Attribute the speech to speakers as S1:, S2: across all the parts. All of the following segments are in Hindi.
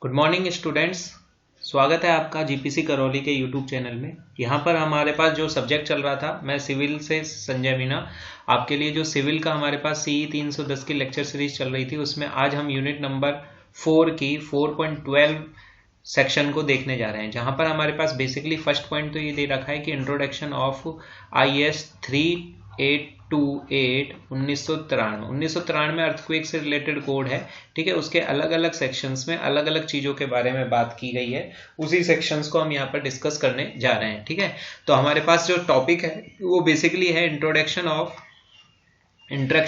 S1: Good morning students. स्वागत है आपका जीपीसी करौली के यूट्यूब चैनल में। यहाँ पर हमारे पास जो सब्जेक्ट चल रहा था, मैं सिविल से संजय मीना आपके लिए जो सिविल का हमारे पास CE 310 की लेक्चर सीरीज चल रही थी, उसमें आज हम यूनिट नंबर 4 की 4.12 सेक्शन को देखने जा रहे हैं, जहां पर हमारे पास बेसिकली फर्स्ट पॉइंट तो ये दे रखा है कि इंट्रोडक्शन ऑफ IS 3828 1993 अर्थक्वेक से रिलेटेड कोड है। ठीक है, उसके अलग अलग सेक्शंस में अलग अलग चीजों के बारे में बात की गई है, उसी सेक्शंस को हम यहाँ पर डिस्कस करने जा रहे हैं। ठीक है, तो हमारे पास जो टॉपिक है वो बेसिकली है इंट्रोडक्शन ऑफ IS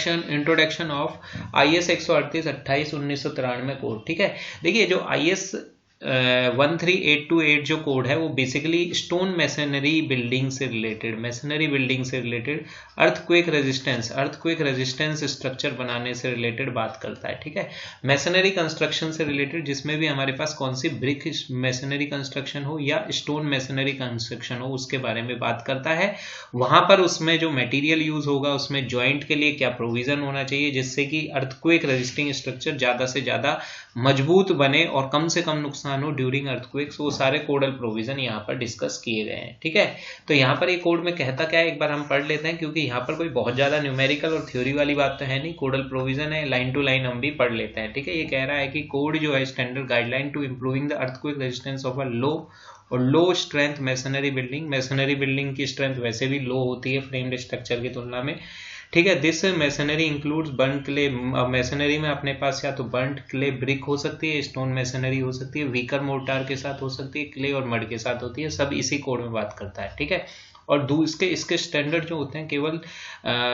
S1: 138/28 1993 कोड। ठीक है, देखिए जो IS 13828 जो कोड है वो बेसिकली स्टोन मैसनरी बिल्डिंग से रिलेटेड अर्थक्वेक रेजिस्टेंस स्ट्रक्चर बनाने से रिलेटेड बात करता है। ठीक है, मैसनरी कंस्ट्रक्शन से रिलेटेड, जिसमें भी हमारे पास कौन सी ब्रिक मैसनरी कंस्ट्रक्शन हो या स्टोन मैसनरी कंस्ट्रक्शन हो उसके बारे में बात करता है। वहां पर उसमें जो मटेरियल यूज होगा उसमें जॉइंट के लिए क्या प्रोविजन होना चाहिए जिससे कि अर्थक्वेक रेजिस्टिंग स्ट्रक्चर ज्यादा से ज्यादा मजबूत बने और कम से कम नुकसान हो ड्यूरिंग अर्थक्वेक्स, वो सारे कोडल प्रोविजन यहाँ पर डिस्कस किए गए हैं। ठीक है, तो यहाँ पर ये कोड में कहता क्या है एक बार हम पढ़ लेते हैं, क्योंकि यहाँ पर कोई बहुत ज्यादा न्यूमेरिकल और थ्योरी वाली बात तो है नहीं, कोडल प्रोविजन है, लाइन टू लाइन हम भी पढ़ लेते हैं। ठीक है, ये कह रहा है कि कोड जो है standard guideline to improving the earthquake resistance of a low strength masonry building की स्ट्रेंथ वैसे भी लो होती है फ्रेम्ड स्ट्रक्चर की तुलना में। ठीक है, this masonry includes burnt clay. Masonry में अपने पास या तो बर्न्ट क्ले ब्रिक हो सकती है, स्टोन मैसनरी हो सकती है, वीकर मोर्टार के साथ हो सकती है, क्ले और मड के साथ होती है, सब इसी कोड में बात करता है। ठीक है, और इसके स्टैंडर्ड जो होते हैं केवल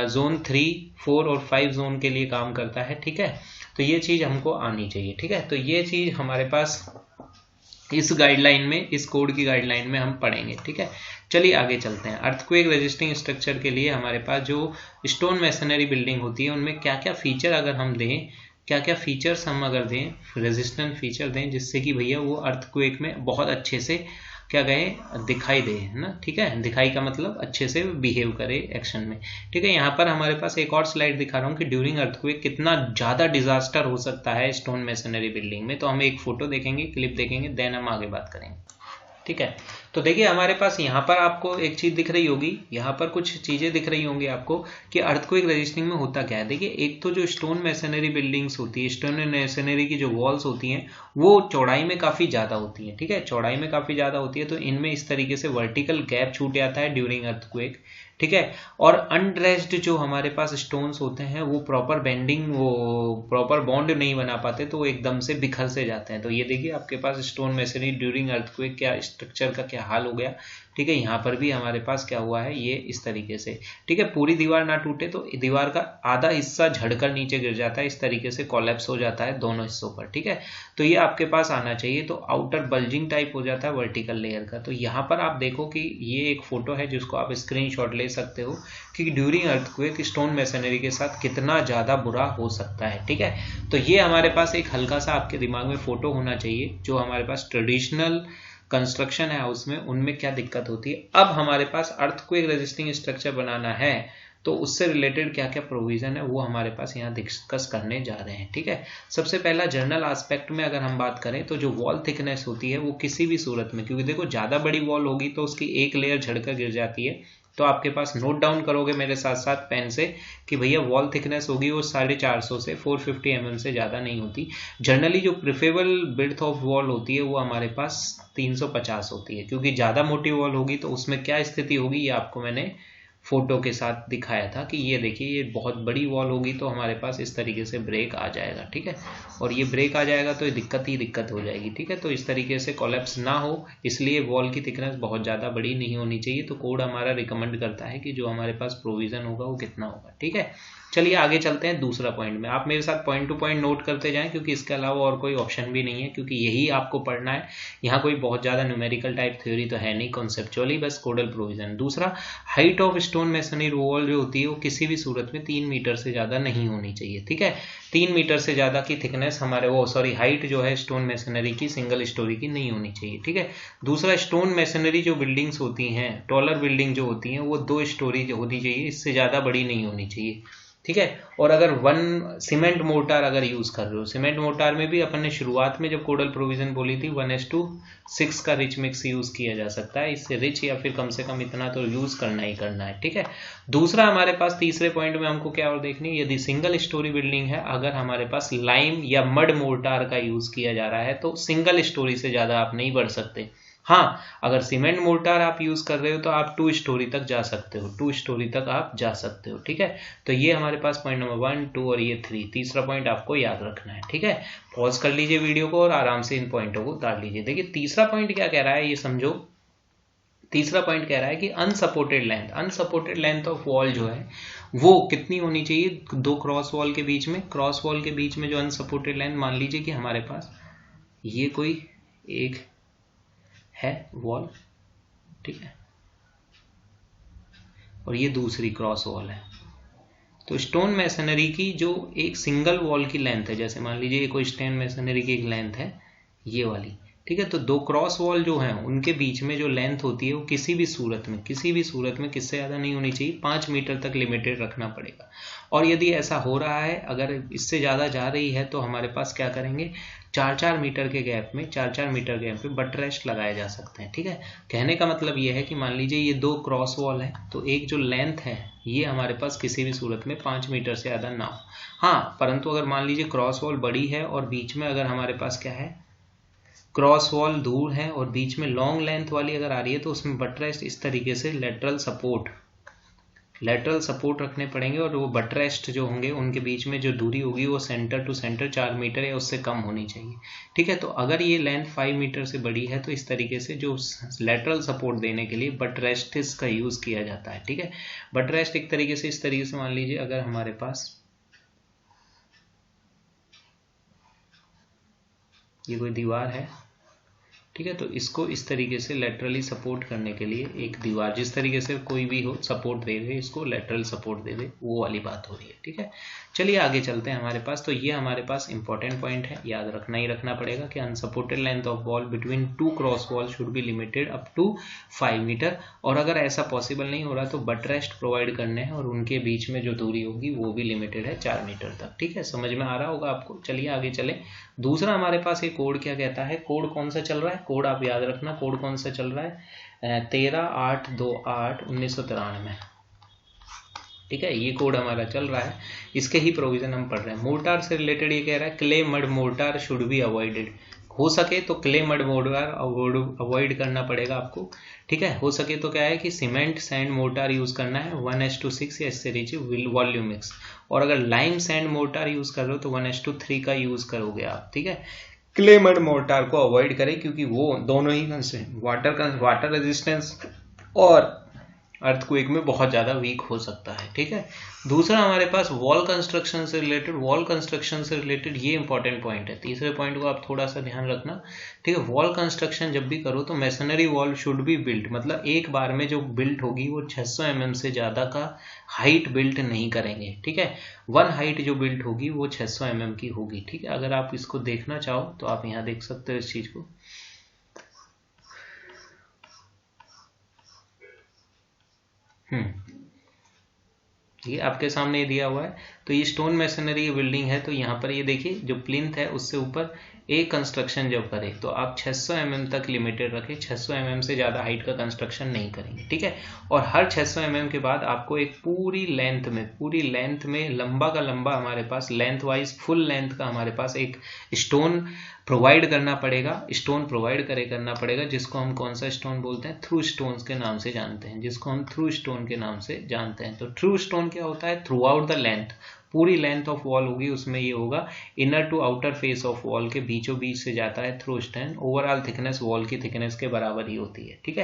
S1: जोन 3, 4 और 5 जोन के लिए काम करता है। ठीक है, तो ये चीज हमको आनी चाहिए। ठीक है, तो ये चीज हमारे पास इस गाइडलाइन में, इस कोड की गाइडलाइन में हम पढ़ेंगे। ठीक है, चलिए आगे चलते हैं। अर्थक्वेक रेजिस्टिंग स्ट्रक्चर के लिए हमारे पास जो स्टोन मैसनरी बिल्डिंग होती है उनमें क्या क्या फीचर अगर हम दें, क्या क्या फीचर्स हम अगर दें, रेजिस्टेंट फीचर दें जिससे कि भैया वो अर्थक्वेक में बहुत अच्छे से क्या कहे दिखाई दे, है ना। ठीक है, दिखाई का मतलब अच्छे से बिहेव करे एक्शन में। ठीक है, यहाँ पर हमारे पास एक और स्लाइड दिखा रहा हूँ कि ड्यूरिंग अर्थक्वेक कितना ज्यादा डिजास्टर हो सकता है स्टोन मैसनरी बिल्डिंग में। तो हम एक फोटो देखेंगे, क्लिप देखेंगे, देन हम आगे बात करेंगे। ठीक है, तो देखिए हमारे पास यहाँ पर आपको एक चीज दिख रही होगी, यहाँ पर कुछ चीजें दिख रही होंगी आपको कि अर्थक्वेक रेजिस्टिंग में होता क्या है। देखिए, एक तो जो स्टोन मैसनरी बिल्डिंग्स होती है, स्टोन मैसनरी की जो वॉल्स होती हैं वो चौड़ाई में काफी ज्यादा होती है। ठीक है, चौड़ाई में काफी ज्यादा होती है, तो इनमें इस तरीके से वर्टिकल गैप छूट जाता है ड्यूरिंग अर्थक्वेक। ठीक है, और अनड्रेस्ड जो हमारे पास स्टोन्स होते हैं वो प्रॉपर बॉन्ड नहीं बना पाते, तो वो एकदम से बिखर से जाते हैं। तो ये देखिए आपके पास स्टोन मैसनरी ड्यूरिंग अर्थक्वेक क्या स्ट्रक्चर का क्या हाल हो गया। ठीक है, यहाँ पर भी हमारे पास क्या हुआ है, ये इस तरीके से। ठीक है, पूरी दीवार ना टूटे तो दीवार का आधा हिस्सा झड़कर नीचे गिर जाता है, इस तरीके से कोलैप्स हो जाता है दोनों हिस्सों पर। ठीक है, तो ये आपके पास आना चाहिए, तो आउटर बल्जिंग टाइप हो जाता है वर्टिकल लेयर का। तो यहाँ पर आप देखो कि ये एक फोटो है जिसको आप स्क्रीनशॉट ले सकते हो कि ड्यूरिंग अर्थक्वेक स्टोन मैसनरी के साथ कितना ज्यादा बुरा हो सकता है। ठीक है, तो ये हमारे पास एक हल्का सा आपके दिमाग में फोटो होना चाहिए, जो हमारे पास ट्रेडिशनल कंस्ट्रक्शन है उसमें उनमें क्या दिक्कत होती है। अब हमारे पास अर्थक्वेक रेजिस्टिंग स्ट्रक्चर बनाना है तो उससे रिलेटेड क्या क्या प्रोविजन है वो हमारे पास यहाँ डिस्कस करने जा रहे हैं। ठीक है, सबसे पहला जनरल एस्पेक्ट में अगर हम बात करें तो जो वॉल थिकनेस होती है वो किसी भी सूरत में, क्योंकि देखो ज्यादा बड़ी वॉल होगी तो उसकी एक लेयर झड़कर गिर जाती है, तो आपके पास नोट डाउन करोगे मेरे साथ साथ पेन से कि भैया वॉल थिकनेस होगी वो 450 से 450 mm से ज्यादा नहीं होती। जनरली जो प्रिफरेबल विड्थ ऑफ वॉल होती है वो हमारे पास 350 होती है, क्योंकि ज्यादा मोटी वॉल होगी तो उसमें क्या स्थिति होगी ये आपको मैंने फोटो के साथ दिखाया था कि ये देखिए ये बहुत बड़ी वॉल होगी तो हमारे पास इस तरीके से ब्रेक आ जाएगा। ठीक है, और ये ब्रेक आ जाएगा तो ये दिक्कत हो जाएगी। ठीक है, तो इस तरीके से कोलैप्स ना हो इसलिए वॉल की थिकनेस बहुत ज्यादा बड़ी नहीं होनी चाहिए। तो कोड हमारा रिकमेंड करता है कि जो हमारे पास प्रोविजन होगा वो कितना होगा। ठीक है, चलिए आगे चलते हैं दूसरा पॉइंट में। आप मेरे साथ पॉइंट टू पॉइंट नोट करते जाएं, क्योंकि इसके अलावा और कोई ऑप्शन भी नहीं है, क्योंकि यही आपको पढ़ना है। यहाँ कोई बहुत ज्यादा न्यूमेरिकल टाइप थ्योरी तो है नहीं, कॉन्सेप्चुअली बस कोडल प्रोविजन। दूसरा, height of stone masonry wall जो होती है वो किसी भी सूरत में 3 मीटर से ज्यादा नहीं होनी चाहिए। ठीक है, 3 मीटर से ज्यादा की थिकनेस हाइट जो है स्टोन मैसनरी की सिंगल स्टोरी की नहीं होनी चाहिए। ठीक है, दूसरा, स्टोन मैसनरी जो बिल्डिंग्स होती हैं, टॉलर बिल्डिंग जो होती हैं वो 2 स्टोरी होनी चाहिए, इससे ज्यादा बड़ी नहीं होनी चाहिए। ठीक है। और अगर वन सीमेंट मोर्टार अगर यूज कर रहे हो, सीमेंट मोर्टार में भी अपन ने शुरुआत में जब कोडल प्रोविजन बोली थी 1:6 का रिच मिक्स यूज किया जा सकता है, इससे रिच या फिर कम से कम इतना तो यूज करना ही करना है, ठीक है। दूसरा हमारे पास तीसरे पॉइंट में हमको क्या और देखनी है, यदि सिंगल स्टोरी बिल्डिंग है, अगर हमारे पास लाइम या मड मोर्टार का यूज किया जा रहा है तो सिंगल स्टोरी से ज्यादा आप नहीं बढ़ सकते। हाँ, अगर सीमेंट मोर्टार आप यूज कर रहे हो तो आप 2 स्टोरी तक जा सकते हो, 2 स्टोरी तक आप जा सकते हो, ठीक है। तो ये हमारे पास पॉइंट नंबर 1, 2 और ये 3, तीसरा पॉइंट आपको याद रखना है, ठीक है। पॉज कर लीजिए वीडियो को और आराम से इन पॉइंटों को उतार लीजिए। देखिए तीसरा पॉइंट क्या कह रहा है ये समझो। तीसरा पॉइंट कह रहा है कि अनसपोर्टेड लेंथ ऑफ वॉल जो है वो कितनी होनी चाहिए, 2 क्रॉस वॉल के बीच में, क्रॉस वॉल के बीच में जो अनसपोर्टेड लेंथ, मान लीजिए कि हमारे पास ये कोई एक है वॉल, ठीक है, और ये दूसरी क्रॉस वॉल है। तो स्टोन मैसनरी की जो एक सिंगल वॉल की लेंथ है, जैसे मान लीजिए कोई स्टोन मैसनरी की एक लेंथ है ये वाली, ठीक है। तो 2 क्रॉस वॉल जो हैं उनके बीच में जो लेंथ होती है वो किसी भी सूरत में किससे ज़्यादा नहीं होनी चाहिए, 5 मीटर तक लिमिटेड रखना पड़ेगा। और यदि ऐसा हो रहा है, अगर इससे ज़्यादा जा रही है तो हमारे पास क्या करेंगे, 4-4 मीटर के गैप में बट रेस्ट लगाए जा सकते हैं, ठीक है। कहने का मतलब ये है कि मान लीजिए ये 2 क्रॉस वॉल है, तो एक जो लेंथ है ये हमारे पास किसी भी सूरत में 5 मीटर से ज़्यादा ना हो। हाँ, परंतु अगर मान लीजिए क्रॉस वॉल बड़ी है और बीच में अगर हमारे पास क्या है, क्रॉस वॉल दूर है और बीच में लॉन्ग लेंथ वाली अगर आ रही है, तो उसमें बट रेस्ट इस तरीके से लेटरल सपोर्ट रखने पड़ेंगे, और वो बट रेस्ट जो होंगे उनके बीच में जो दूरी होगी वो सेंटर टू सेंटर 4 मीटर या उससे कम होनी चाहिए, ठीक है। तो अगर ये लेंथ 5 मीटर से बड़ी है तो इस तरीके से जो लेटरल सपोर्ट देने के लिए बट रेस्टिस का यूज किया जाता है, ठीक है। बट रेस्ट एक तरीके से इस तरीके से मान लीजिए, अगर हमारे पास ये कोई दीवार है, ठीक है, तो इसको इस तरीके से लेटरली सपोर्ट करने के लिए एक दीवार, जिस तरीके से कोई भी हो सपोर्ट दे दे, इसको लेटरल सपोर्ट दे दे, वो वाली बात हो रही है, ठीक है। चलिए आगे चलते हैं हमारे पास। तो ये हमारे पास इंपॉर्टेंट पॉइंट है, याद रखना ही रखना पड़ेगा कि unsupported length of wall between 2 cross wall should be limited up to 5 metre, और अगर ऐसा पॉसिबल नहीं हो रहा तो बट रेस्ट प्रोवाइड करने हैं और उनके बीच में जो दूरी होगी वो भी लिमिटेड है 4 मीटर तक, ठीक है। समझ में आ रहा होगा आपको। चलिए आगे चले। दूसरा हमारे पास ये कोड क्या कहता है, कोड कौन सा चल रहा है, कोड आप याद रखना, कोड कौन सा चल रहा है, 13/8/1993, ठीक है। ये कोड हमारा चल रहा है, इसके ही प्रोविजन हम पढ़ रहे हैं। मोर्टार से रिलेटेड ये कह रहा है clay mud mortar should be avoided, हो सके तो क्ले मड मोर्टार अवॉइड करना पड़ेगा आपको, ठीक है। हो सके तो क्या है कि सीमेंट सैंड मोर्टार यूज करना है 1:6 या इससे रिच वॉल्यूम मिक्स, और अगर लाइम सैंड मोर्टार यूज कर रहे हो तो 1:3 का यूज करोगे आप, ठीक है। क्ले मड मोर्टार को अवॉइड करें क्योंकि वो दोनों ही वाटर रेजिस्टेंस और अर्थक्वेक में बहुत ज्यादा वीक हो सकता है, ठीक है। दूसरा हमारे पास वॉल कंस्ट्रक्शन से रिलेटेड ये इंपॉर्टेंट पॉइंट है। तीसरे पॉइंट को आप थोड़ा सा ध्यान रखना, ठीक है। वॉल कंस्ट्रक्शन जब भी करो तो masonry wall should be built, मतलब एक बार में जो बिल्ट होगी वो 600 mm से ज्यादा का हाइट बिल्ट नहीं करेंगे, ठीक है। 1 हाइट जो बिल्ट होगी वो 600 mm की होगी, ठीक है। अगर आप इसको देखना चाहो तो आप यहाँ देख सकते हो इस चीज को, ये आपके सामने दिया हुआ है। तो ये स्टोन मैसनरी की बिल्डिंग है, तो यहाँ पर ये देखिए जो प्लिंथ है उससे ऊपर एक कंस्ट्रक्शन जब करें तो आप 600 mm तक लिमिटेड रखें, 600 mm से ज़्यादा हाइट का कंस्ट्रक्शन नहीं करेंगे, ठीक है। और हर 600 mm के बाद आपको एक पूरी लेंथ में लंबा का लंबा हमारे पास लेंथ वाइज फुल लेंथ का हमारे पास एक स्टोन प्रोवाइड करना पड़ेगा, करना पड़ेगा, जिसको हम कौन सा स्टोन बोलते हैं, थ्रू स्टोन्स के नाम से जानते हैं, तो थ्रू स्टोन क्या होता है, थ्रू आउट द लेंथ, पूरी लेंथ ऑफ वॉल होगी उसमें ये होगा, inner to outer face of wall के बीचों बीच से जाता है through stone, overall thickness wall की थिकनेस के बराबर ही होती है, ठीक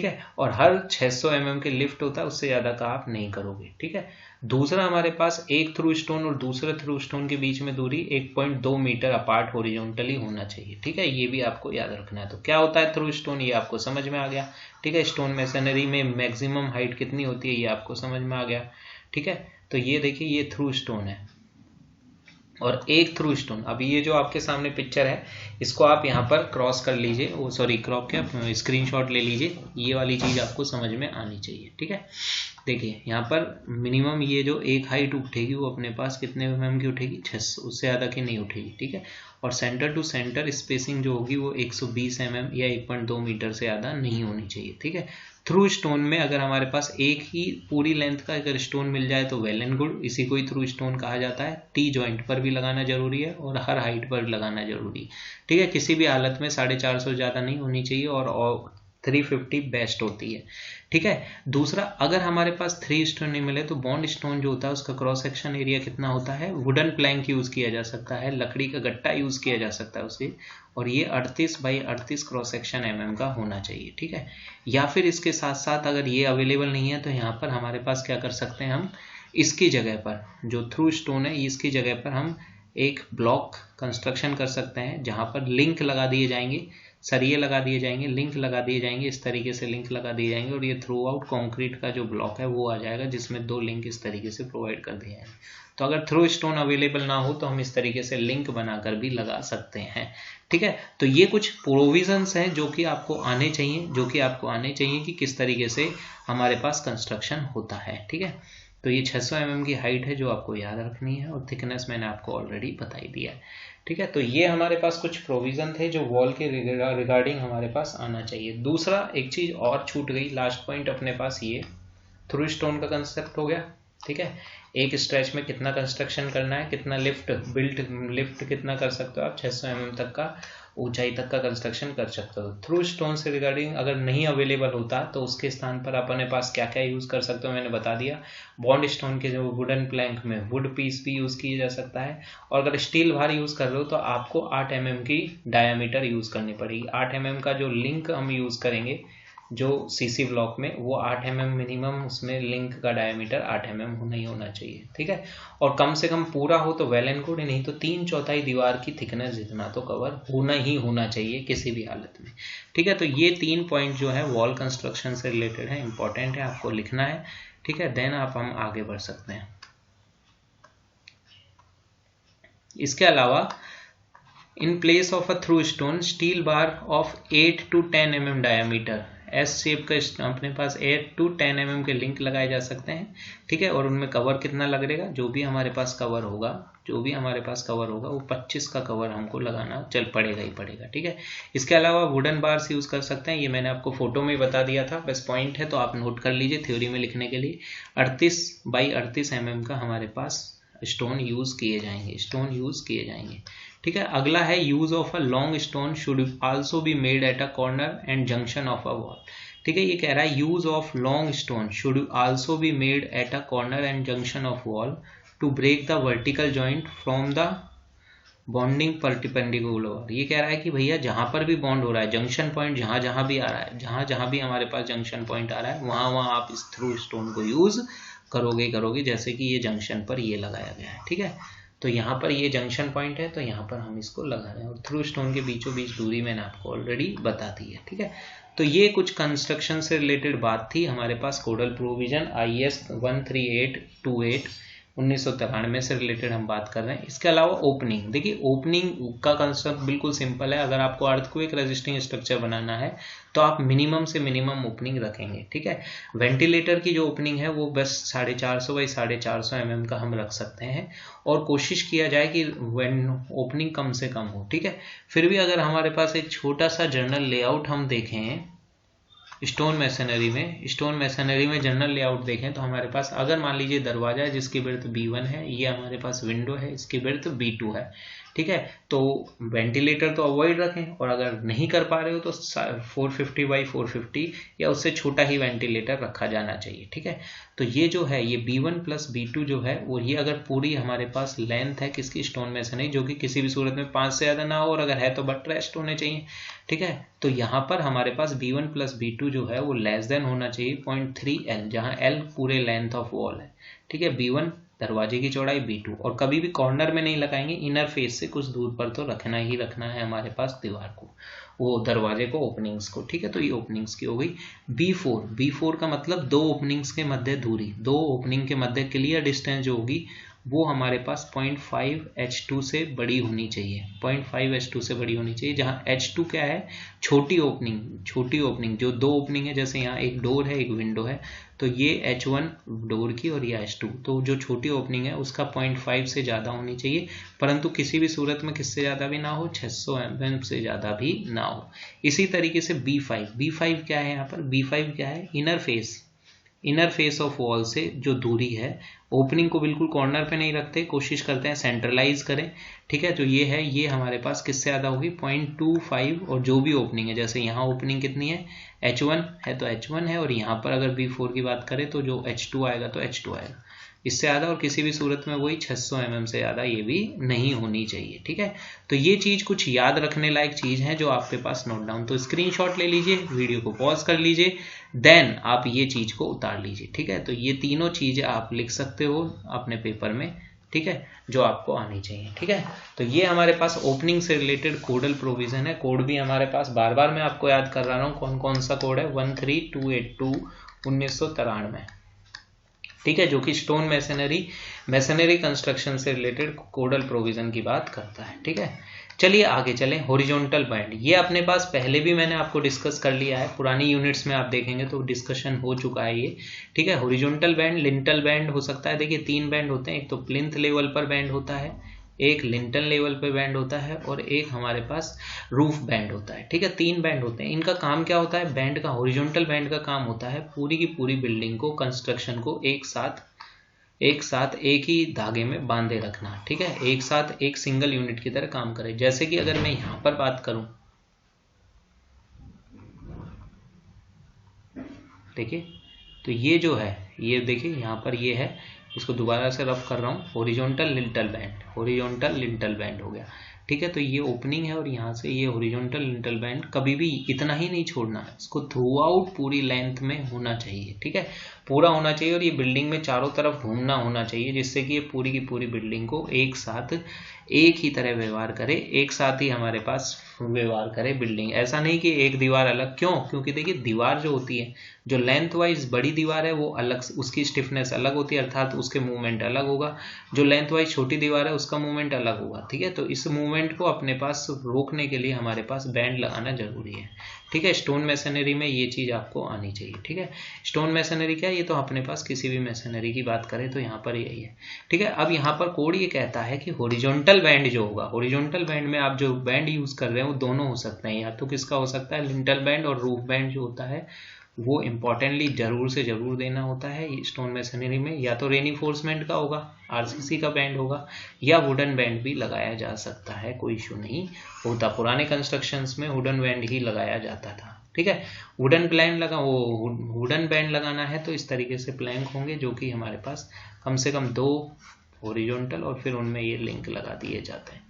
S1: है। और हर 600 mm के लिफ्ट होता है, उससे ज्यादा का आप नहीं करोगे, ठीक है। दूसरा हमारे पास एक थ्रू स्टोन और दूसरे थ्रू स्टोन के बीच में दूरी 1.2 मीटर अपार्ट हॉरिजॉन्टली होना चाहिए, ठीक है। ये भी आपको याद रखना है। तो क्या होता है थ्रू स्टोन, ये आपको समझ में आ गया, ठीक है। स्टोन मैसनरी में मैक्सिमम हाइट कितनी होती है ये आपको समझ में आ गया, ठीक है। तो ये देखिए ये थ्रू स्टोन है और एक थ्रू स्टोन। अभी ये जो आपके सामने पिक्चर है इसको आप यहाँ पर क्रॉस कर लीजिए, वो सॉरी क्रॉप क्या, स्क्रीनशॉट ले लीजिए, ये वाली चीज़ आपको समझ में आनी चाहिए। ठीक है, देखिए यहाँ पर मिनिमम ये जो एक हाइट उठेगी वो अपने पास कितने mm की उठेगी, 600, उससे ज़्यादा की नहीं उठेगी। ठीक है, और सेंटर टू सेंटर स्पेसिंग जो होगी वो 120 mm या 1.2 मीटर से ज़्यादा नहीं होनी चाहिए। ठीक है, थ्रू स्टोन में अगर हमारे पास एक ही पूरी लेंथ का अगर स्टोन मिल जाए तो वेल एंड गुड, इसी को ही थ्रू स्टोन कहा जाता है। टी जॉइंट पर भी लगाना जरूरी है और हर हाइट पर लगाना जरूरी है। ठीक है, किसी भी हालत में 450 ज़्यादा नहीं होनी चाहिए और 350 बेस्ट होती है। ठीक है, दूसरा अगर हमारे पास 3 स्टोन नहीं मिले तो बॉन्ड स्टोन जो होता है उसका क्रॉस सेक्शन एरिया कितना होता है, वुडन प्लैंक यूज किया जा सकता है, लकड़ी का गट्टा यूज किया जा सकता है उसे, और ये 38 बाई 38 क्रॉस सेक्शन mm का होना चाहिए। ठीक है, या फिर इसके साथ साथ अगर ये अवेलेबल नहीं है तो यहाँ पर हमारे पास क्या कर सकते हैं, हम इसकी जगह पर जो थ्रू स्टोन है इसकी जगह पर हम एक ब्लॉक कंस्ट्रक्शन कर सकते हैं जहाँ पर लिंक लगा दिए जाएंगे, सरिये लगा दिए जाएंगे, लिंक लगा दिए जाएंगे, इस तरीके से लिंक लगा दिए जाएंगे और ये थ्रू आउट कॉन्क्रीट का जो ब्लॉक है वो आ जाएगा जिसमें 2 लिंक इस तरीके से प्रोवाइड कर दिए जाएंगे। तो अगर थ्रू स्टोन अवेलेबल ना हो तो हम इस तरीके से लिंक बनाकर भी लगा सकते हैं। ठीक है, तो ये कुछ प्रोविजंस हैं जो कि आपको आने चाहिए, कि किस तरीके से हमारे पास कंस्ट्रक्शन होता है। ठीक है, तो ये 600 mm की हाइट है जो आपको याद रखनी है और थिकनेस मैंने आपको ऑलरेडी बताई दिया है। ठीक है, तो ये हमारे पास कुछ प्रोविजन थे जो वॉल के रिगार्डिंग हमारे पास आना चाहिए। दूसरा एक चीज और छूट गई, लास्ट पॉइंट अपने पास ये थ्रू स्टोन का कंसेप्ट हो गया। ठीक है, एक स्ट्रेच में कितना कंस्ट्रक्शन करना है, कितना लिफ्ट कितना कर सकते हो आप, 600 mm तक का ऊंचाई तक का कंस्ट्रक्शन कर सकते हो। थ्रू स्टोन से रिगार्डिंग अगर नहीं अवेलेबल होता तो उसके स्थान पर अपने पास क्या क्या यूज कर सकते हो मैंने बता दिया। बॉन्ड स्टोन के जो वुडन प्लैंक में वुड पीस भी यूज किया जा सकता है, और अगर स्टील बार यूज कर रहे हो तो आपको 8 mm की डायामीटर यूज करनी पड़ेगी। 8 mm का जो लिंक हम यूज करेंगे जो सीसी ब्लॉक में वो 8 mm मिनिमम, उसमें लिंक का डायमीटर 8 mm होना ही होना चाहिए। ठीक है, और कम से कम पूरा हो तो वेल एंड गुड, नहीं तो 3/4 दीवार की थिकनेस जितना तो कवर होना ही होना चाहिए किसी भी हालत में। ठीक है, तो ये 3 पॉइंट जो है वॉल कंस्ट्रक्शन से रिलेटेड है, इंपॉर्टेंट है, आपको लिखना है। ठीक है, देन हम आगे बढ़ सकते हैं। इसके अलावा in place of a through stone steel bar of 8 to 10 mm diameter, S shape का अपने पास 8 to 10 mm के लिंक लगाए जा सकते हैं। ठीक है, और उनमें कवर कितना लगेगा, जो भी हमारे पास कवर होगा वो 25 का कवर हमको लगाना पड़ेगा ही पड़ेगा। ठीक है, इसके अलावा वुडन बार्स यूज कर सकते हैं, ये मैंने आपको फोटो में बता दिया था, बस पॉइंट है तो आप नोट कर लीजिए थ्योरी में लिखने के लिए। 38 बाई 38 mm का हमारे पास स्टोन यूज किए जाएंगे। ठीक है, अगला है use of a long stone should also be made at a corner and junction of a wall. ठीक है, ये कह रहा है use of long stone should also be made at a corner and junction of wall to break the vertical joint from the bonding perpendicular. ये कह रहा है कि भैया जहां पर भी बॉन्ड हो रहा है, जंक्शन पॉइंट जहां भी आ रहा है, जहां भी हमारे पास जंक्शन पॉइंट आ रहा है वहां आप इस थ्रू स्टोन को यूज करोगे, जैसे कि ये जंक्शन पर ये लगाया गया है। ठीक है, तो यहाँ पर ये जंक्शन पॉइंट है तो यहाँ पर हम इसको लगा रहे हैं, और थ्रू स्टोन के बीचों बीच दूरी मैंने आपको ऑलरेडी बता दी है। ठीक है, तो ये कुछ कंस्ट्रक्शन से रिलेटेड बात थी। हमारे पास कोडल प्रोविजन IS 13828 1993 से रिलेटेड हम बात कर रहे हैं। इसके अलावा ओपनिंग, देखिए ओपनिंग का कंसेप्ट बिल्कुल सिंपल है। अगर आपको अर्थक्वेक रेजिस्टिंग स्ट्रक्चर बनाना है तो आप मिनिमम से मिनिमम ओपनिंग रखेंगे। ठीक है, वेंटिलेटर की जो ओपनिंग है वो बस 450 बाई 450 mm का हम रख सकते हैं, और कोशिश किया जाए कि ओपनिंग कम से कम हो। ठीक है, फिर भी अगर हमारे पास एक छोटा सा जनरल लेआउट हम देखें स्टोन मैसनरी में जनरल लेआउट देखें तो हमारे पास अगर मान लीजिए दरवाजा है जिसकी विड्थ B1 है, ये हमारे पास विंडो है इसकी विड्थ B2 है। ठीक है, तो वेंटिलेटर तो अवॉइड रखें, और अगर नहीं कर पा रहे हो तो 450 बाई 450 या उससे छोटा ही वेंटिलेटर रखा जाना चाहिए। ठीक है, तो ये जो है ये B1 प्लस B2 जो है वो ये अगर पूरी हमारे पास लेंथ है किसकी, स्टोन मैसनरी, जो कि किसी भी सूरत में 5 से ज़्यादा ना हो, और अगर है तो बट रेस्ट होने चाहिए। ठीक है, तो यहाँ पर हमारे पास B1 प्लस B2 जो है वो लेस देन होना चाहिए 0.3 L, जहाँ L पूरे लेंथ ऑफ वॉल है। ठीक है, B1 दरवाजे की चौड़ाई, B2, और कभी भी कॉर्नर में नहीं लगाएंगे, इनर फेस से कुछ दूर पर तो रखना है हमारे पास दीवार को, वो दरवाजे को, ओपनिंग्स को। ठीक है, तो ये ओपनिंग्स की हो गई। B4 का मतलब 2 ओपनिंग्स के मध्य दूरी, 2 ओपनिंग के मध्य क्लियर डिस्टेंस जो होगी वो हमारे पास 0.5 H2 से बड़ी होनी चाहिए, 0.5 H2 से बड़ी होनी चाहिए, जहाँ H2 क्या है, छोटी ओपनिंग जो दो ओपनिंग है, जैसे यहाँ एक डोर है एक विंडो है, तो ये H1 डोर की और ये H2, तो जो छोटी ओपनिंग है उसका 0.5 से ज़्यादा होनी चाहिए, परंतु किसी भी सूरत में किससे ज़्यादा भी ना हो, 600 mm से ज़्यादा भी ना हो। इसी तरीके से B5 क्या है, यहाँ पर B5 क्या है, इनर फेस ऑफ वॉल से जो दूरी है, ओपनिंग को बिल्कुल कॉर्नर पे नहीं रखते, कोशिश करते हैं सेंट्रलाइज करें, ठीक है। तो ये है, ये हमारे पास किससे ज़्यादा होगी, 0.25, और जो भी ओपनिंग है, जैसे यहाँ ओपनिंग कितनी है, H1 है तो H1 है, और यहाँ पर अगर B4 की बात करें तो जो H2 आएगा तो H2 आएगा, इससे ज़्यादा, और किसी भी सूरत में वही 600 mm से ज़्यादा ये भी नहीं होनी चाहिए, ठीक है। तो ये चीज़ कुछ याद रखने लायक चीज़ है जो आपके पास नोट डाउन, तो स्क्रीनशॉट ले लीजिए, वीडियो को पॉज कर लीजिए, देन आप ये चीज़ को उतार लीजिए, ठीक है। तो ये तीनों चीज़ें आप लिख सकते हो अपने पेपर में, ठीक है, जो आपको आनी चाहिए, ठीक है। तो ये हमारे पास ओपनिंग से रिलेटेड कोडल प्रोविजन है। कोड भी हमारे पास बार बार मैं आपको याद कर रहा हूँ, कौन कौन सा कोड है, 13282 1993, ठीक है, जो कि स्टोन मैसनरी कंस्ट्रक्शन से रिलेटेड कोडल प्रोविजन की बात करता है, ठीक है। चलिए आगे चलें। हॉरिजॉन्टल बैंड, ये अपने पास पहले भी मैंने आपको डिस्कस कर लिया है, पुरानी यूनिट्स में आप देखेंगे तो डिस्कशन हो चुका है ये, ठीक है। हॉरिजॉन्टल बैंड, लिंटल बैंड हो सकता है, देखिए 3 बैंड होते हैं, एक तो प्लिंथ लेवल पर बैंड होता है, एक लिंटल लेवल पे बैंड होता है, और एक हमारे पास रूफ बैंड होता है, ठीक है। 3 बैंड होते हैं। इनका काम क्या होता है, बैंड का, हॉरिजॉन्टल बैंड का काम होता है पूरी की पूरी बिल्डिंग को, कंस्ट्रक्शन को एक साथ एक ही धागे में बांधे रखना, ठीक है, एक साथ एक सिंगल यूनिट की तरह काम करे। जैसे कि अगर मैं यहां पर बात करूं, देखिए, तो ये जो है, ये देखिए यहां पर ये है, इसको दोबारा से रफ कर रहा हूँ, हॉरिजॉन्टल लिंटल बैंड हो गया, ठीक है। तो ये ओपनिंग है और यहाँ से ये हॉरिजॉन्टल लिंटल बैंड, कभी भी इतना ही नहीं छोड़ना है, इसको थ्रू आउट पूरी लेंथ में होना चाहिए, ठीक है, पूरा होना चाहिए, और ये बिल्डिंग में चारों तरफ घूमना होना चाहिए, जिससे कि ये पूरी की पूरी बिल्डिंग को एक साथ एक ही तरह व्यवहार करे, एक साथ ही हमारे पास व्यवहार करे बिल्डिंग। ऐसा नहीं कि एक दीवार अलग, क्यों, क्योंकि देखिए दीवार जो होती है, जो लेंथ वाइज बड़ी दीवार है वो अलग, उसकी स्टिफनेस अलग होती है, अर्थात उसके मूवमेंट अलग होगा, जो लेंथ वाइज छोटी दीवार है उसका मूवमेंट अलग होगा, ठीक है। तो इस मूवमेंट को अपने पास रोकने के लिए हमारे पास बैंड लगाना जरूरी है, ठीक है। स्टोन मैसनरी में ये चीज आपको आनी चाहिए, ठीक है। स्टोन मैसनरी क्या है, ये तो अपने पास किसी भी मैसनरी की बात करें तो यहाँ पर यही है, ठीक है। अब यहाँ पर कोड ये कहता है कि हॉरिजॉन्टल बैंड जो होगा, हॉरिजॉन्टल बैंड में आप जो बैंड यूज कर रहे हैं वो दोनों हो सकते हैं, या तो किसका हो सकता है, लिंटल बैंड, और रूफ बैंड जो होता है वो इंपॉर्टेंटली जरूर से जरूर देना होता है स्टोन मैसनरी में, या तो रेनिफोर्समेंट का होगा, आरसीसी का बैंड होगा, या वुडन बैंड भी लगाया जा सकता है, कोई इशू नहीं होता। पुराने कंस्ट्रक्शंस में वुडन बैंड ही लगाया जाता था, ठीक है। वुडन बैंड लगाना है तो इस तरीके से प्लैंक होंगे, जो कि हमारे पास कम से कम 2 हॉरिजॉन्टल, और फिर उनमें ये लिंक लगा दिए जाते हैं,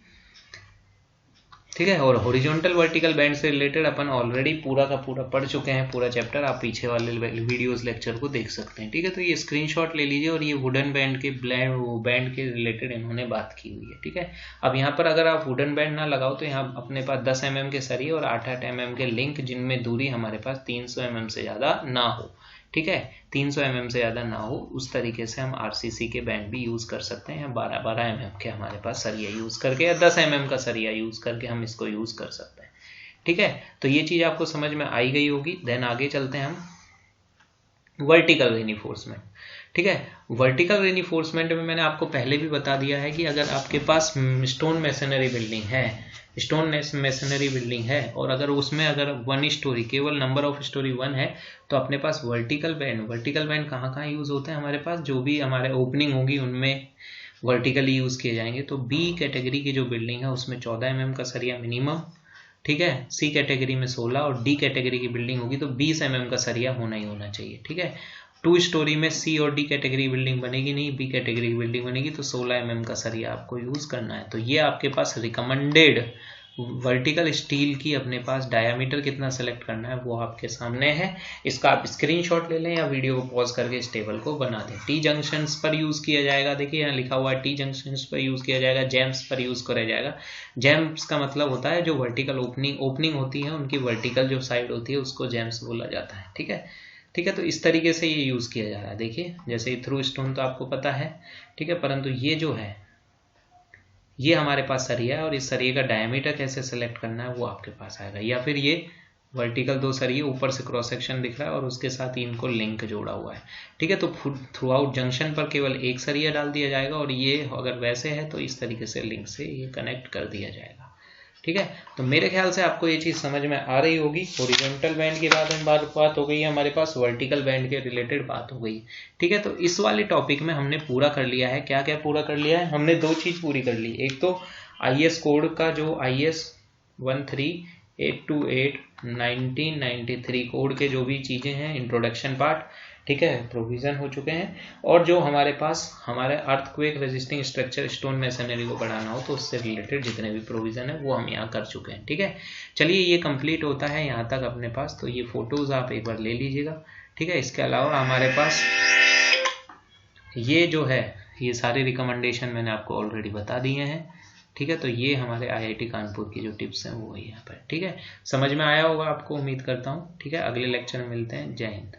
S1: ठीक है। और हॉरिजॉन्टल वर्टिकल बैंड से रिलेटेड अपन ऑलरेडी पूरा का पूरा पढ़ चुके हैं, पूरा चैप्टर, आप पीछे वाले वीडियोस लेक्चर को देख सकते हैं, ठीक है। तो ये स्क्रीनशॉट ले लीजिए, और ये वुडन बैंड के बैंड के रिलेटेड इन्होंने बात की हुई है, ठीक है। अब यहाँ पर अगर आप वुडन बैंड ना लगाओ तो यहाँ अपने पास 10 mm के सरिये और 8-8 mm के लिंक, जिनमें दूरी हमारे पास 300 mm से ज्यादा ना हो, ठीक है, 300 mm से ज्यादा ना हो, उस तरीके से हम आरसीसी के बैंड भी यूज कर सकते हैं, 12-12 mm के हमारे पास सरिया यूज करके, या 10 mm का सरिया यूज करके हम इसको यूज कर सकते हैं, ठीक है। तो ये चीज आपको समझ में आई गई होगी। देन आगे चलते हैं हम वर्टिकल रेनिफोर्समेंट, ठीक है। वर्टिकल रेनिफोर्समेंट में मैंने आपको पहले भी बता दिया है कि अगर आपके पास स्टोन मैसनरी बिल्डिंग है, और अगर उसमें अगर 1 स्टोरी, केवल नंबर ऑफ स्टोरी 1 है, तो अपने पास वर्टिकल बैंड कहाँ यूज होते हैं हमारे पास, जो भी हमारे ओपनिंग होगी उनमें वर्टिकली यूज किए जाएंगे। तो बी कैटेगरी की जो बिल्डिंग है उसमें 14 mm का सरिया मिनिमम, ठीक है, सी कैटेगरी में 16, और डी कैटेगरी की बिल्डिंग होगी तो 20 mm का सरिया होना ही होना चाहिए, ठीक है। 2 स्टोरी में सी और डी कैटेगरी बिल्डिंग बनेगी नहीं, बी कैटेगरी की बिल्डिंग बनेगी, तो 16 mm का सरिया आपको यूज करना है। तो ये आपके पास रिकमेंडेड वर्टिकल स्टील की अपने पास डायामीटर कितना सेलेक्ट करना है वो आपके सामने है, इसका आप स्क्रीनशॉट ले लें या वीडियो को पॉज करके इस टेबल को बना दें। टी जंक्शंस पर यूज किया जाएगा, देखिए यहाँ लिखा हुआ है टी जंक्शंस पर यूज किया जाएगा, जैम्स पर यूज किया जाएगा। जैम्स का मतलब होता है जो वर्टिकल ओपनिंग होती है, उनकी वर्टिकल जो साइड होती है उसको जैम्स बोला जाता है, ठीक है। ठीक है। तो इस तरीके से ये यूज़ किया जा रहा है। देखिए जैसे थ्रू स्टोन तो आपको पता है, ठीक है, परंतु ये जो है ये हमारे पास सरिया है और इस सरिये का डायमीटर कैसे सेलेक्ट करना है वो आपके पास आएगा। या फिर ये वर्टिकल 2 सरिये ऊपर से क्रॉस सेक्शन दिख रहा है और उसके साथ ही इनको लिंक जोड़ा हुआ है, ठीक है। तो थ्रू आउट जंक्शन पर केवल एक सरिया डाल दिया जाएगा और ये अगर वैसे है तो इस तरीके से लिंक से ये कनेक्ट कर दिया जाएगा, ठीक है। तो मेरे ख्याल से आपको ये चीज़ समझ में आ रही होगी। हॉरिजॉन्टल बैंड के बाद में बात हो गई है, हमारे पास वर्टिकल बैंड के रिलेटेड बात हो गई, ठीक है। तो इस वाले टॉपिक में हमने पूरा कर लिया है। क्या क्या पूरा कर लिया है हमने? 2 चीज़ पूरी कर ली। एक तो IS कोड का जो IS 13828 1993 कोड के जो भी चीज़ें हैं, इंट्रोडक्शन पार्ट, ठीक है, प्रोविज़न हो चुके हैं। और जो हमारे पास हमारे earthquake resisting structure stone masonry को बढ़ाना हो तो उससे रिलेटेड जितने भी प्रोविज़न है वो हम यहाँ कर चुके हैं, ठीक है। चलिए ये कंप्लीट होता है यहाँ तक अपने पास। तो ये फोटोज़ आप एक बार ले लीजिएगा, ठीक है। इसके अलावा हमारे पास ये जो है ये सारे रिकमेंडेशन मैंने आपको ऑलरेडी बता दिए हैं, ठीक है। तो ये हमारे IIT कानपुर की जो टिप्स हैं वो यहाँ पर, ठीक है। समझ में आया होगा आपको, उम्मीद करता हूँ, ठीक है। अगले लेक्चर में मिलते हैं। जय हिंद।